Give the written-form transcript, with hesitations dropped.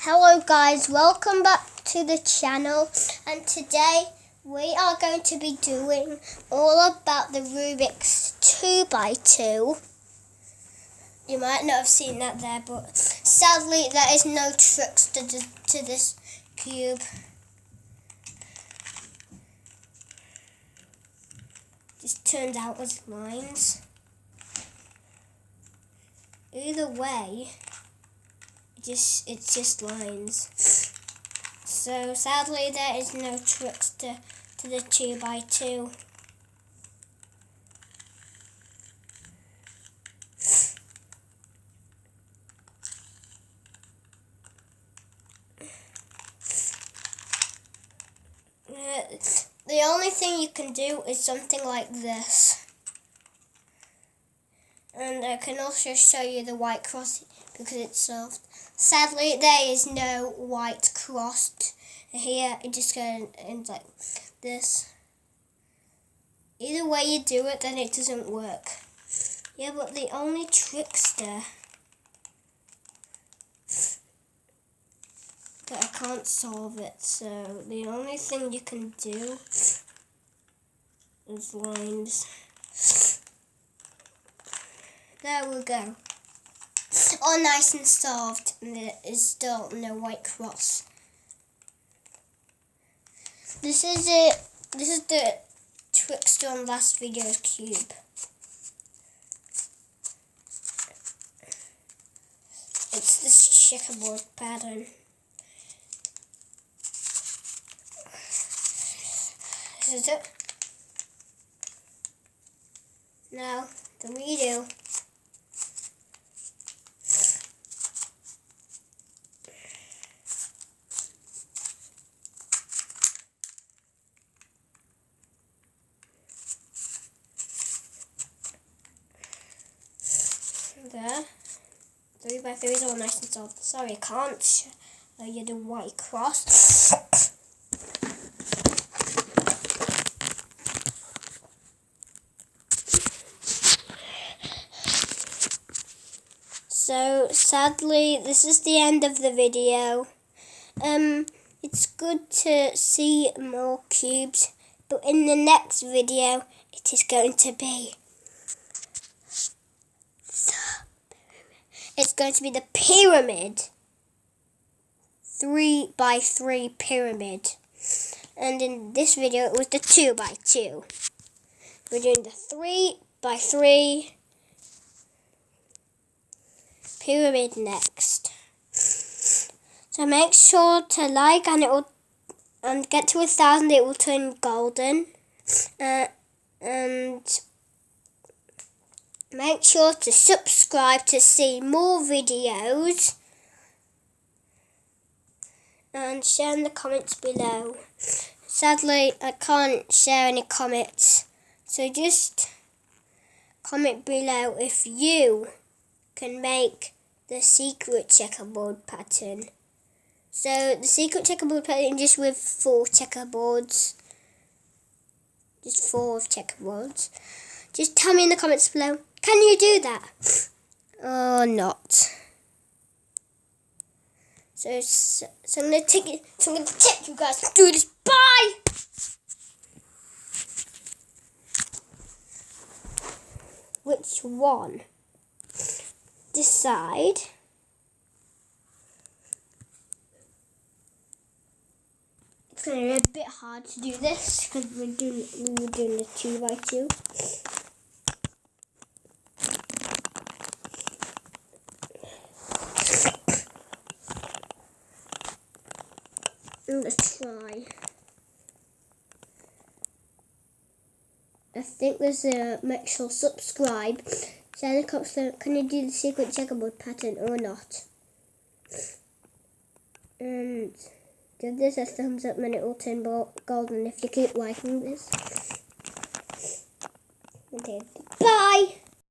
Hello guys, welcome back to the channel, and today we are going to be doing all about the Rubik's 2x2. You might not have seen that there, but sadly there is no tricks to this cube. Just turned out as lines. Either way, it's just lines. So sadly there is no tricks to the 2x2. The only thing you can do is something like this. And I can also show you the white cross because it's soft. Sadly, there is no white cross here. It just goes in like this. Either way you do it, then it doesn't work. Yeah, but the only trickster that I can't solve it. So the only thing you can do is lines. There we go. All nice and solved, and there is still no white cross. This is it. This is the trickster on last video's cube. It's this checkerboard pattern. This is it. Now, the redo. There. 3x3 is all nice and soft. Sorry, I can't show you the white cross. So sadly, this is the end of the video. It's good to see more cubes, but in the next video, it is going to be the pyramid. 3x3 pyramid. And in this video, it was the 2x2. We're doing the 3x3 pyramid next. So make sure to like, and get to 1,000, it will turn golden. And make sure to subscribe to see more videos, and share in the comments below. Sadly, I can't share any comments, so just comment below if you can make the secret checkerboard pattern. So the secret checkerboard pattern just with 4 checkerboards. Just 4 checkerboards. Just tell me in the comments below. Can you do that? Or not? So I'm gonna take it. So I'm gonna take you guys to do this. Bye. Which one? Decide. It's gonna be a bit hard to do this because we're doing the 2x2. Let's try. I think there's a make sure subscribe. Share in the comments below, can you do the secret checkerboard pattern or not? And give this a thumbs up and it will turn golden if you keep liking this. Okay, bye!